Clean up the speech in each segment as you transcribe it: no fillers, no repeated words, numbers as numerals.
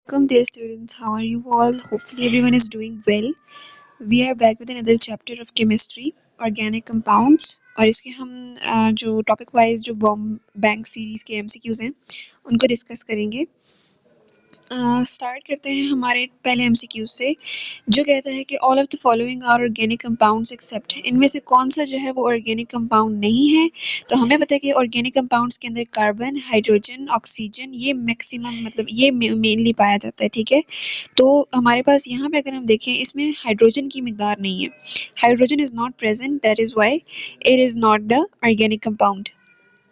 Welcome, dear students. How are you all? Hopefully, everyone is doing well. We are back with another chapter of chemistry, organic compounds. और इसके हम जो topic wise जो bomb bank series के MCQs हैं उनको discuss करेंगे। Start करते हैं हमारे पहले एमसीक्यू से, जो कहता है कि all of the following are organic compounds except, इनमें से कौन सा जो है वो ऑर्गेनिक कंपाउंड नहीं है। तो हमें पता है कि ऑर्गेनिक कंपाउंड्स के अंदर कार्बन, हाइड्रोजन, ऑक्सीजन ये मैक्सिमम मतलब ये मेनली पाया जाता है। ठीक है, तो हमारे पास यहाँ पे अगर हम देखें इसमें हाइड्रोजन की मिकदार नहीं है। Hydrogen is not present, that is why it is not the organic compound.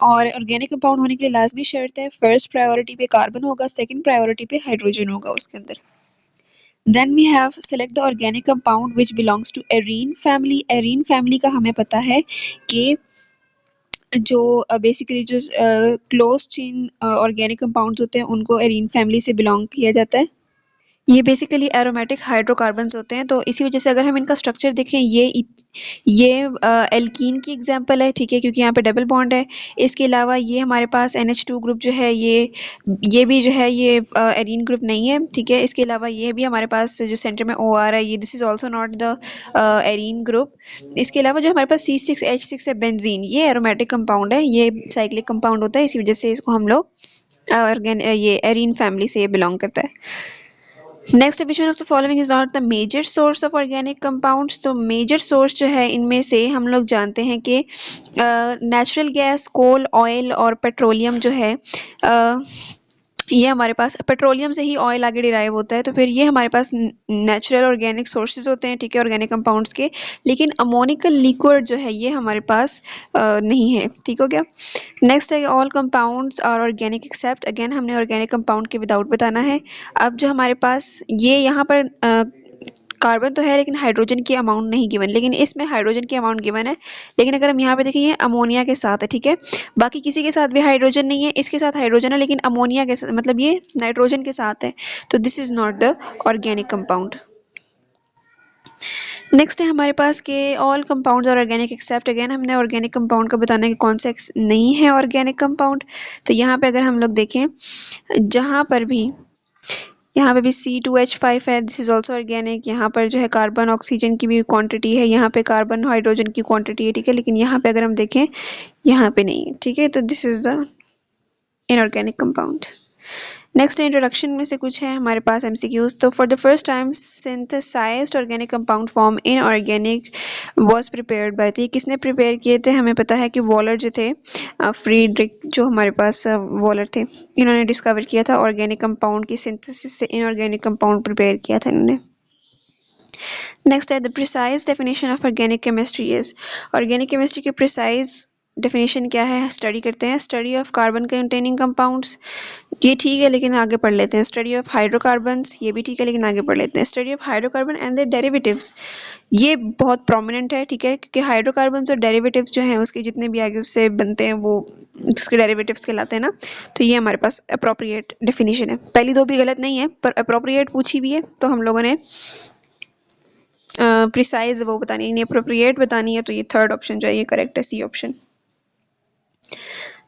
और ऑर्गेनिक कंपाउंड होने के लिए लाजमी शर्त है, फर्स्ट प्रायोरिटी पे कार्बन होगा, सेकंड प्रायोरिटी पे हाइड्रोजन होगा उसके अंदर। Then we have select the organic compound which belongs to arene family. Arene family का हमें पता है कि जो बेसिकली जो क्लोज चेन ऑर्गेनिक कंपाउंड्स होते हैं उनको एरीन फैमिली से बिलोंग किया जाता है। ये बेसिकली एरोमेटिक हाइड्रोकार्बन्स होते हैं, तो इसी वजह से अगर हम इनका स्ट्रक्चर देखें ये एल्कीन की एग्जांपल है। ठीक है, क्योंकि यहाँ पे डबल बॉन्ड है। इसके अलावा ये हमारे पास NH2 ग्रुप जो है ये भी जो है ये एरीन ग्रुप नहीं है। ठीक है, इसके अलावा ये भी हमारे पास जो सेंटर में OR है ये this is also not the arene group. इसके अलावा जो हमारे पास C6H6 है बेंजीन, ये एरोमेटिक कंपाउंड है, ये साइक्लिक कंपाउंड होता है, इसी वजह से इसको हम लोग ये एरीन फैमिली से बिलोंग करता है। Next division of the following is not the major source of organic compounds. तो मेजर सोर्स जो है इनमें से हम लोग जानते हैं कि नेचुरल गैस, कोल, ऑयल और पेट्रोलियम जो है ये हमारे पास पेट्रोलियम से ही ऑयल आगे डिराइव होता है, तो फिर ये हमारे पास नेचुरल ऑर्गेनिक सोर्सेज होते हैं। ठीक है, ऑर्गेनिक कंपाउंड्स के। लेकिन अमोनिकल लिक्विड जो है ये हमारे पास नहीं है। ठीक हो गया। नेक्स्ट है all compounds are organic except, again हमने ऑर्गेनिक कंपाउंड के विदाउट बताना है। अब जो हमारे पास ये यहाँ पर कार्बन तो है लेकिन हाइड्रोजन की अमाउंट नहीं गिवन, लेकिन इसमें हाइड्रोजन की अमाउंट गिवन है। लेकिन अगर हम यहाँ पे देखें ये अमोनिया के साथ है। ठीक है, बाकी किसी के साथ भी हाइड्रोजन नहीं है, इसके साथ हाइड्रोजन है लेकिन अमोनिया के साथ मतलब ये नाइट्रोजन के साथ है, तो this is not the organic compound. Next है हमारे पास के ऑल कंपाउंड्स और ऑर्गेनिक एक्सेप्ट, अगेन हमने ऑर्गेनिक कंपाउंड का बताना है कि कौन सा नहीं है ऑर्गेनिक कंपाउंड। तो यहाँ पे अगर हम लोग देखें जहाँ पर भी यहाँ पे भी C2H5 है, दिस इज ऑल्सो ऑर्गेनिक। यहाँ पर जो है कार्बन ऑक्सीजन की भी क्वांटिटी है, यहाँ पे कार्बन हाइड्रोजन की क्वांटिटी है। ठीक है, लेकिन यहाँ पे अगर हम देखें यहाँ पे नहीं है। ठीक है, तो this is the inorganic compound. Next introduction में से कुछ है हमारे पास एमसीक्यूज। तो for the first time synthesised organic compound form in organic was prepared by, तो किसने प्रिपेयर किए थे? हमें पता है कि वॉलर जो थे, फ्रीडरिक जो हमारे पास वॉलर थे, इन्होंने डिस्कवर किया था ऑर्गेनिक कंपाउंड की सिंथेसिस से इनऑर्गेनिक कंपाउंड प्रिपेयर किया था इन्होंने। नेक्स्ट है the precise definition of organic chemistry is, organic chemistry की प्रिसाइज डेफिनेशन क्या है स्टडी करते हैं। Study of carbon containing compounds, ये ठीक है लेकिन आगे पढ़ लेते हैं। स्टडी ऑफ हाइड्रोकार्बन्स, ये भी ठीक है लेकिन आगे पढ़ लेते हैं। Study of hydrocarbon and their derivatives, ये बहुत प्रोमिनेंट है। ठीक है, क्योंकि हाइड्रोकार्बन्स और डेरिवेटिव्स जो हैं उसके जितने भी आगे उससे बनते हैं वो उसके डेरिवेटिव्स कहलाते हैं ना। तो ये हमारे पास अप्रोप्रिएट डेफिनेशन है। पहली दो भी गलत नहीं है पर अप्रोप्रिएट पूछी हुई है तो हम लोगों ने प्रिसाइज वो बतानी है, अप्रोप्रिएट बतानी है, तो ये थर्ड ऑप्शन जो है ये करेक्ट है, C option.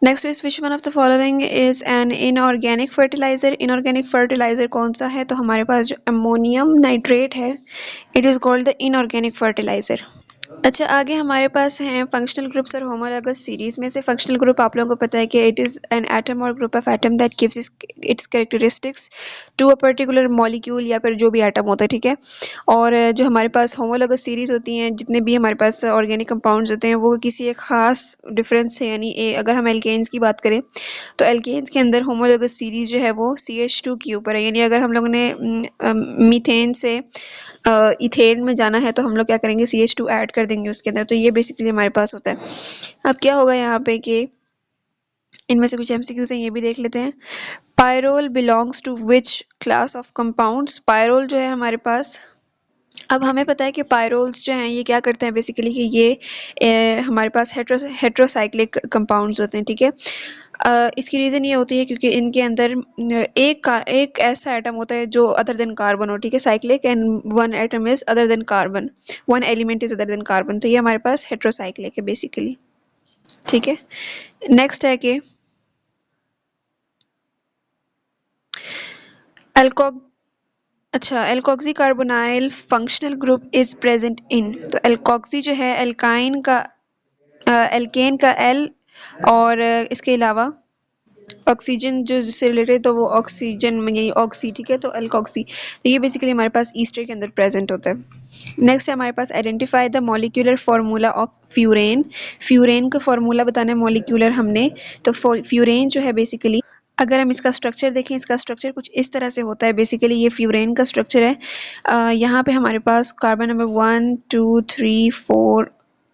Next is which one of the following is an inorganic fertiliser. Inorganic fertiliser कौन सा है? तो हमारे पास जो अमोनियम नाइट्रेट है it is called the inorganic fertiliser. अच्छा, आगे हमारे पास हैं फंक्शनल ग्रुप्स और होमोलॉगस सीरीज में से। फंक्शनल ग्रुप आप लोगों को पता है कि इट इज एन एटम और group of atom that gives its characteristics to a particular molecule या फिर जो भी एटम होता है। ठीक है, और जो हमारे पास होमोलॉगस सीरीज होती हैं, जितने भी हमारे पास ऑर्गेनिक कंपाउंड्स होते हैं वो किसी एक खास डिफरेंस से, यानी अगर हम एल्केन्स की बात करें तो एल्केन्स के अंदर होमोलॉगस सीरीज जो है वो CH2 के ऊपर है। यानी अगर हम लोगों ने मीथेन से इथेन में जाना है तो हम लोग क्या करेंगे, CH2 ऐड कर देंगे उसके अंदर। तो ये बेसिकली हमारे पास होता है। अब क्या होगा यहाँ पे कि इनमें से कुछ MCQs हैं, ये भी देख लेते हैं। Pyrrole belongs to which class of compounds. Pyrrole जो है हमारे पास, अब हमें पता है कि पायरोल्स जो हैं ये क्या करते हैं बेसिकली कि ये हमारे पास हेट्रोसाइक्लिक कंपाउंड्स होते हैं। ठीक है, इसकी रीज़न ये होती है क्योंकि इनके अंदर एक ऐसा एटम होता है जो अदर देन कार्बन हो। ठीक है, cyclic and one atom is other than carbon, one element is other than carbon, तो ये हमारे पास हेट्रोसाइक्लिक है बेसिकली। ठीक है, नेक्स्ट है कि एल्को अच्छा, alkoxy carbonyl functional group is present in, तो एल्कोक्सी जो है एल्काइन का एल्केन का एल, और इसके अलावा ऑक्सीजन जो जिससे रिलेटेड तो वो ऑक्सीजन यानी ऑक्सी, ठीक है, तो एल्कोक्सी, तो ये बेसिकली हमारे पास ईस्टर के अंदर प्रेजेंट होता है। नेक्स्ट है हमारे पास identify the molecular formula of furan. Furan का फार्मूला बताना है मॉलिक्यूलर हमने, तो फ्यूरेन जो है बेसिकली अगर हम इसका स्ट्रक्चर देखें, इसका स्ट्रक्चर कुछ इस तरह से होता है। बेसिकली ये फ्यूरेन का स्ट्रक्चर है। यहाँ पे हमारे पास कार्बन नंबर 1 2 3 4,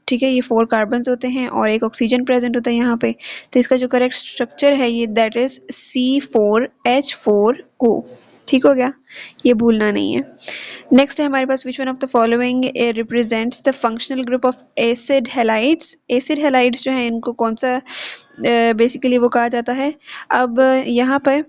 ठीक है, ये 4 कार्बन्स होते हैं और एक ऑक्सीजन प्रेजेंट होता है यहाँ पे। तो इसका जो करेक्ट स्ट्रक्चर है ये दैट इज C4H4O। ठीक हो गया, ये भूलना नहीं है। नेक्स्ट है हमारे पास which one of the following represents the functional group of acid halides. Acid halides जो है इनको कौन सा बेसिकली वो कहा जाता है। अब यहाँ पर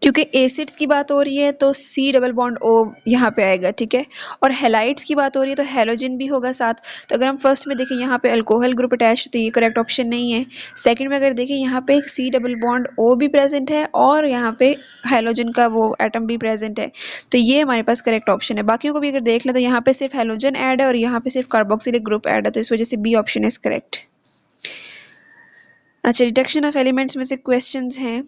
क्योंकि एसिड्स की बात हो रही है तो C डबल बॉन्ड O यहाँ पे आएगा, ठीक है, और हैलाइड्स की बात हो रही है तो हैलोजन भी होगा साथ। तो अगर हम फर्स्ट में देखें यहाँ पे अल्कोहल ग्रुप अटैच, तो ये करेक्ट ऑप्शन नहीं है। सेकंड में अगर देखें यहाँ पे C डबल बॉन्ड O भी प्रेजेंट है और यहाँ पे हैलोजन का वो एटम भी प्रेजेंट है, तो ये हमारे पास करेक्ट ऑप्शन है। बाकियों को भी अगर देख लें तो यहाँ पे सिर्फ हैलोजन ऐड है और यहाँ पे सिर्फ कार्बोक्सिलिक ग्रुप ऐड है, तो इस वजह से बी ऑप्शन इज करेक्ट। अच्छा, रिडक्शन ऑफ एलिमेंट्स में से क्वेश्चन हैं।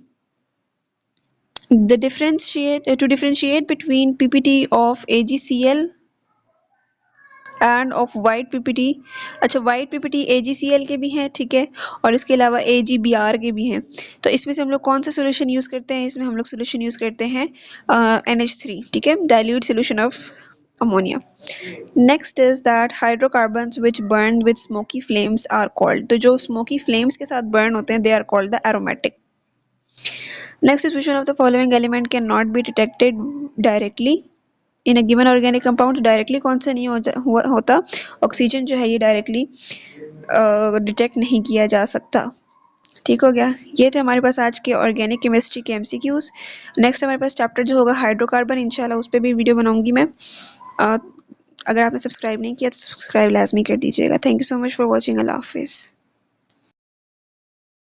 To differentiate between PPT of AgCl end of white PPT. अच्छा, वाइट पीपीटी AgCl के भी हैं, ठीक है, और इसके अलावा AgBr के भी हैं। तो इसमें से हम लोग कौन सा सोल्यूशन यूज़ करते हैं, इसमें हम लोग सोल्यूशन यूज़ करते हैं NH3, ठीक है, dilute solution of ammonia. Next is that hydrocarbons which burn with smoky flames are called. तो जो स्मोकी फ्लेम्स के साथ बर्न होते हैं they are called the aromatic. Next is which one of the following element cannot be detected directly in a given organic compound। Directly कौन सा नहीं होता, ऑक्सीजन जो है ये डायरेक्टली डिटेक्ट नहीं किया जा सकता। ठीक हो गया, ये थे हमारे पास आज के ऑर्गेनिक केमिस्ट्री के MCQs। नेक्स्ट हमारे पास चैप्टर जो होगा हाइड्रोकार्बन, इंशाल्लाह उस पर भी वीडियो बनाऊंगी मैं। अगर आपने सब्सक्राइब नहीं किया तो सब्सक्राइब लाजमी कर दीजिएगा। Thank you so much for watching. अल्लाह हाफिज़।